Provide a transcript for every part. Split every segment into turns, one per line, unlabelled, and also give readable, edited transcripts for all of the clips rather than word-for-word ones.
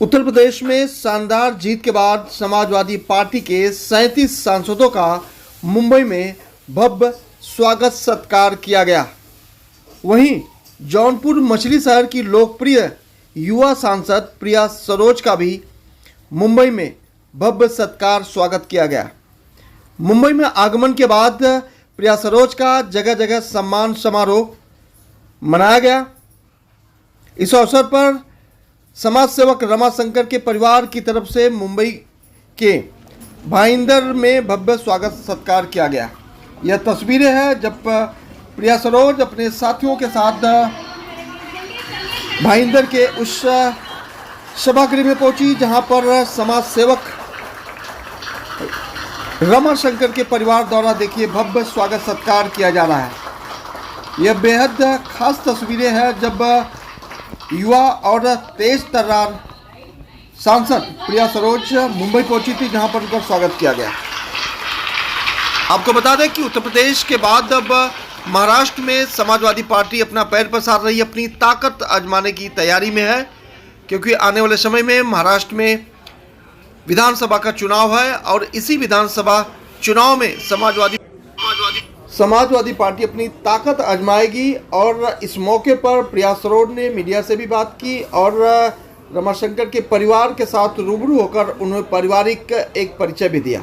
उत्तर प्रदेश में शानदार जीत के बाद समाजवादी पार्टी के 37 सांसदों का मुंबई में भव्य स्वागत सत्कार किया गया। वहीं जौनपुर मछली शहर की लोकप्रिय युवा सांसद प्रिया सरोज का भी मुंबई में भव्य सत्कार स्वागत किया गया। मुंबई में आगमन के बाद प्रिया सरोज का जगह जगह सम्मान समारोह मनाया गया। इस अवसर पर समाज सेवक रमाशंकर के परिवार की तरफ से मुंबई के भाईंदर में भव्य स्वागत सत्कार किया गया। यह तस्वीरें हैं जब प्रिया सरोज अपने साथियों के साथ भाईंदर के उस सभागृह में पहुंची जहां पर समाज सेवक रमाशंकर के परिवार द्वारा देखिए भव्य स्वागत सत्कार किया जा रहा है। यह बेहद खास तस्वीरें हैं जब युवा और तेज तर्रार सांसद प्रिया सरोज मुंबई पहुंची थी जहां पर उनका स्वागत किया गया। आपको बता दें कि उत्तर प्रदेश के बाद अब महाराष्ट्र में समाजवादी पार्टी अपना पैर पसार रही, अपनी ताकत आजमाने की तैयारी में है, क्योंकि आने वाले समय में महाराष्ट्र में विधानसभा का चुनाव है और इसी विधानसभा चुनाव में समाजवादी पार्टी अपनी ताकत आजमाएगी। और इस मौके पर प्रिया सरोज ने मीडिया से भी बात की और रमाशंकर के परिवार के साथ रूबरू होकर उन्हें पारिवारिक एक परिचय भी दिया।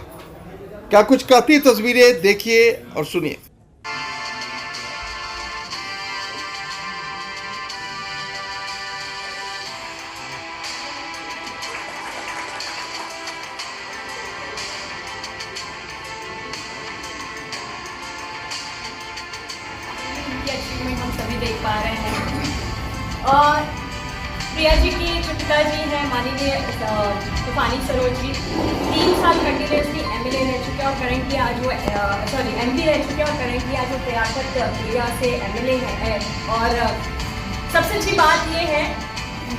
क्या कुछ कहती तस्वीरें देखिए और सुनिए।
हम सभी देख पा रहे हैं और प्रिया जी की जो पिताजी हैं माननीय तूफानी सरोज जी 3 साल कंटिन्यूसली एमएलए रह चुके हैं और करेंटली आज वो एमपी रह चुके हैं और करेंटली आज वो प्रयागराज एरिया से एमएलए है। और सबसे अच्छी बात ये है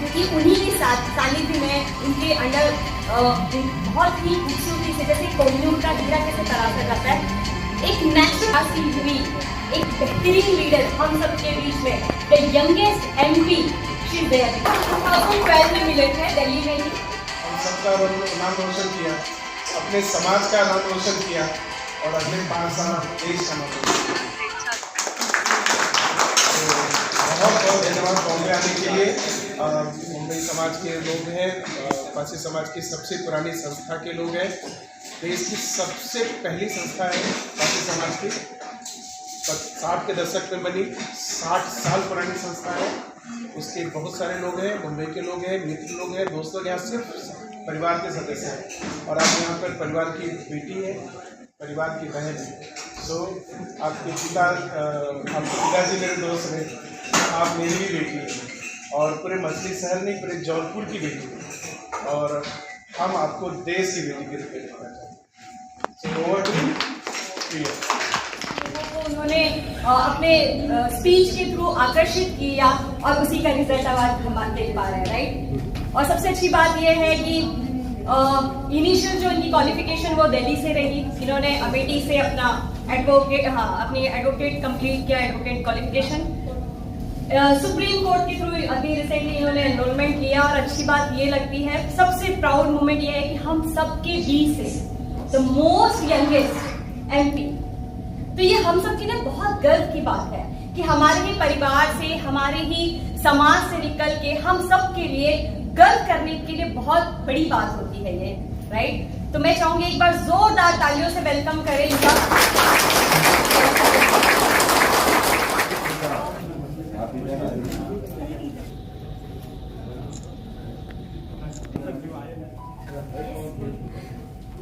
कि उन्हीं के सानिध्य में उनके अंडर बहुत ही खूबसूरती से जैसे कोहिनूर का हीरा कैसे तराशा जाता है, एक नेचुरल हुई एक बेहतरीन लीडर हम सबके बीच में the youngest MP she there 2012 में मिले थे दिल्ली में ही।
हम सबका नाम रोशन किया, अपने समाज का नाम रोशन किया और अगले 5 साल देश का नाम रोशन किया। बहुत बहुत धन्यवाद बॉम्बे आने के लिए। मुंबई समाज के लोग हैं, पारसी समाज की सबसे पुरानी संस्था के लोग हैं, देश की सबसे पहली संस्था है पारसी समाज की, 60 के दशक में बनी, 60 साल पुरानी संस्था है। उसके बहुत सारे लोग हैं, मुंबई के लोग हैं, मित्र लोग हैं, दोस्त लोग, यहाँ सिर्फ परिवार के सदस्य हैं। और आप यहाँ पर परिवार की बेटी है, परिवार की बहन है। तो आपके पिताजी मेरे दोस्त हैं, आप मेरी भी बेटी हैं और पूरे मछली शहर नहीं पूरे जौनपुर की बेटी है और हम आपको देश की बेटी के रूप में देखना चाहते हैं।
उन्होंने अपने स्पीच के थ्रू आकर्षित किया और उसी का रिजल्ट आज हम देख पा रहे हैं, राइट। और सबसे अच्छी बात यह है कि इनिशियल जो इनकी क्वालिफिकेशन वो दिल्ली से रही। इन्होंने अमेठी से अपना अपनी एडवोकेट कंप्लीट किया, एडवोकेट क्वालिफिकेशन। सुप्रीम कोर्ट के थ्रू अभी रिसेंटली इन्होंने एनरोलमेंट लिया। और अच्छी बात ये लगती है, सबसे प्राउड मोमेंट ये है कि हम सबके बीच से द मोस्ट यंगेस्ट एमपी, तो ये हम सब की ना बहुत गर्व की बात है कि हमारे ही परिवार से, हमारे ही समाज से निकल के हम सब के लिए गर्व करने के लिए बहुत बड़ी बात होती है ये, राइट। तो मैं चाहूंगी एक बार जोरदार तालियों से वेलकम करें इनका।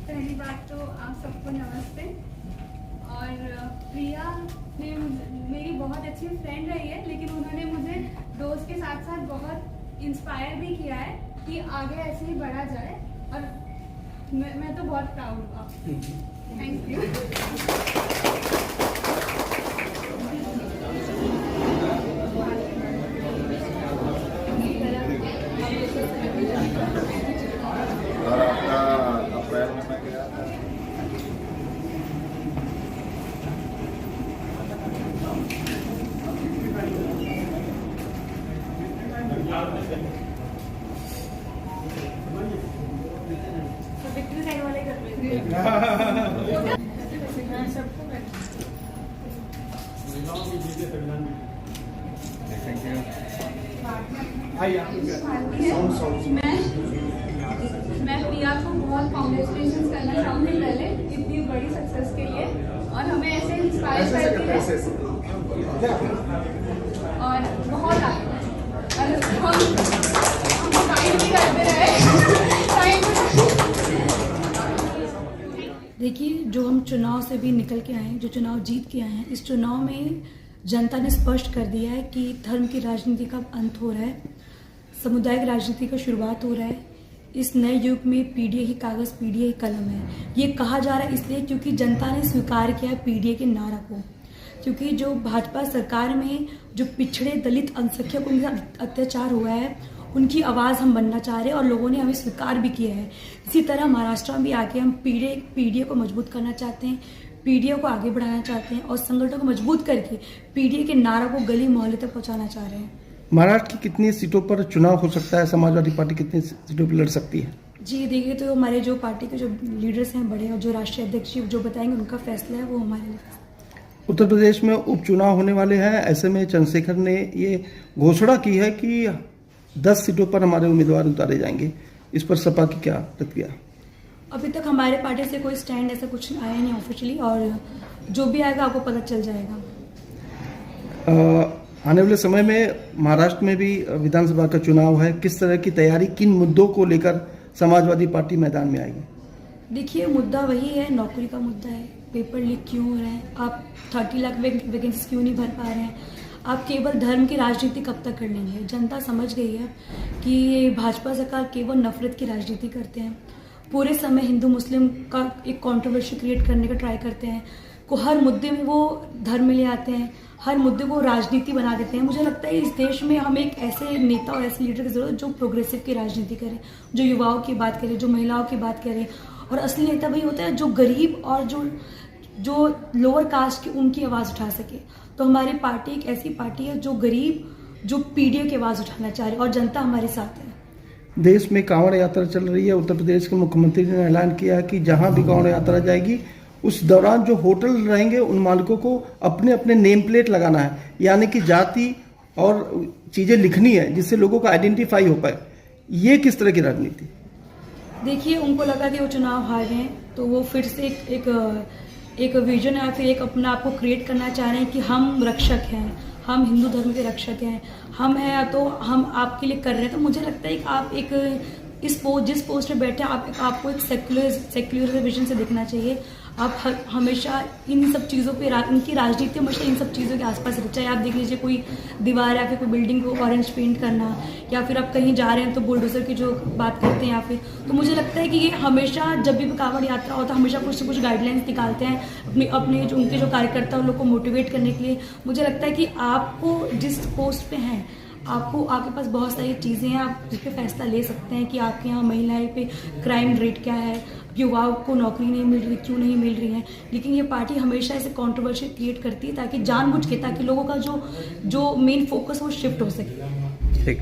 पहली बात तो आप सबको नमस्ते। और प्रिया ने मेरी बहुत अच्छी फ्रेंड रही है, लेकिन उन्होंने मुझे दोस्त के साथ साथ बहुत इंस्पायर भी किया है कि आगे ऐसे ही बढ़ा जाए। और मैं तो बहुत प्राउड हूँ। Thank you.
और आपका अप्रैल में मैं गया था।
विक्ट्री साइड वाले कर रहे थे।
मैं प्रिया को बहुत कॉन्ग्रेचुलेशन करना चाहूँगी पहले इतनी बड़ी सक्सेस के लिए, और हमें ऐसे इंस्पायर करती है और बहुत आगे और हम गाइड भी करते रहे।
देखिए, जो हम चुनाव से भी निकल के आए हैं, जो चुनाव जीत के आए हैं, इस चुनाव में जनता ने स्पष्ट कर दिया है कि धर्म की राजनीति का अंत हो रहा है, सामुदायिक राजनीति का शुरुआत हो रहा है। इस नए युग में पीडीए ही कागज, पीडीए ही कलम है। ये कहा जा रहा है इसलिए क्योंकि जनता ने स्वीकार किया है पीडीए के नारा को, क्योंकि जो भाजपा सरकार में जो पिछड़े दलित अल्पसंख्यकों के साथ अत्याचार हुआ है, उनकी आवाज़ हम बनना चाह रहे हैं और लोगों ने हमें स्वीकार भी किया है। इसी तरह महाराष्ट्र में भी आके हम पीडीए को मजबूत करना चाहते हैं, पीडीए को आगे बढ़ाना चाहते हैं और संगठन को मजबूत करके पीडीए के नारा को गली मोहल्ले तक पहुंचाना चाह रहे हैं।
महाराष्ट्र की कितनी सीटों पर चुनाव हो सकता है? समाजवादी पार्टी कितनी सीटों पर लड़ सकती है?
जी देखिए, तो हमारे जो पार्टी के जो लीडर्स हैं बड़े और जो राष्ट्रीय अध्यक्ष जो बताएंगे उनका फैसला है, वो हमारे लिए।
उत्तर प्रदेश में उपचुनाव होने वाले हैं, ऐसे में चंद्रशेखर ने ये घोषणा की है कि 10 सीटों पर हमारे उम्मीदवार उतारे जाएंगे। इस पर सपा की क्या प्रतिक्रिया?
अभी तक हमारे पार्टी से कोई स्टैंड ऐसा कुछ आया नहीं ऑफिशियली, और जो भी आएगा आपको पता चल जाएगा।
आने वाले समय में महाराष्ट्र में भी विधानसभा का चुनाव है, किस तरह की तैयारी, किन मुद्दों को लेकर समाजवादी पार्टी मैदान में आएगी?
देखिए, मुद्दा वही है, नौकरी का मुद्दा है। पेपर लीक क्यों हो रहे हैं? आप 30 लाख वैकेंसीज क्यों नहीं भर पा रहे हैं? आप केवल धर्म की राजनीति कब तक कर लेंगे? जनता समझ गई है कि भाजपा सरकार केवल नफरत की राजनीति करते हैं, पूरे समय हिंदू मुस्लिम का एक कंट्रोवर्सी क्रिएट करने का ट्राई करते हैं, को हर मुद्दे में वो धर्म ले आते हैं, हर मुद्दे को राजनीति बना देते हैं। मुझे लगता है इस देश में हमें एक ऐसे नेता और ऐसे लीडर की जरूरत है जो प्रोग्रेसिव की राजनीति करे, जो युवाओं की बात करे, जो महिलाओं की बात करे। और असली नेता वही होता है जो गरीब और जो लोअर कास्ट की उनकी आवाज़ उठा सके। तो हमारी पार्टी एक ऐसी पार्टी है जो गरीब, जो पीडीए की आवाज़ उठाना चाह रही है, और जनता हमारे साथ है।
देश में कांवड़ यात्रा चल रही है। उत्तर प्रदेश के मुख्यमंत्री ने ऐलान किया कि जहां भी कांवड़ यात्रा जाएगी उस दौरान जो होटल रहेंगे उन मालिकों को अपने अपने नेम प्लेट लगाना है, यानी कि जाति और चीज़ें लिखनी है जिससे लोगों का आइडेंटिफाई हो पाए। ये किस तरह की राजनीति?
देखिए, उनको लगा कि वो चुनाव हार गए हैं, तो वो फिर से एक विजन या फिर एक अपना आपको क्रिएट करना चाह रहे हैं कि हम रक्षक हैं, हम हिंदू धर्म के रक्षक हैं, हम हैं तो हम आपके लिए कर रहे हैं। तो मुझे लगता है कि आप जिस पोस्ट पे बैठे हैं आपको एक सेक्युलर विजन से देखना चाहिए। आप हमेशा इन सब चीज़ों पे इनकी राजनीति हमेशा इन सब चीज़ों के आसपास रहती है। चाहे आप देख लीजिए कोई दीवार या फिर कोई बिल्डिंग को ऑरेंज पेंट करना, या फिर आप कहीं जा रहे हैं तो बुलडोजर की जो बात करते हैं, या फिर तो मुझे लगता है कि ये हमेशा जब भी कांवड़ यात्रा होता है हमेशा कुछ न कुछ गाइडलाइंस निकालते हैं अपने जो उनके जो कार्यकर्ता उन लोग को मोटिवेट करने के लिए। मुझे लगता है कि आपको जिस पोस्ट पे हैं आपके पास बहुत सारी चीज़ें हैं, आप जिस पे फैसला ले सकते हैं कि आपके यहाँ महिलाएं पे क्राइम रेट क्या है, युवाओं को नौकरी नहीं मिल रही, क्यों नहीं मिल रही है। लेकिन ये पार्टी हमेशा ऐसे कंट्रोवर्सी क्रिएट करती है ताकि जानबूझ के, ताकि लोगों का जो मेन फोकस वो शिफ्ट हो सके।
ठीक।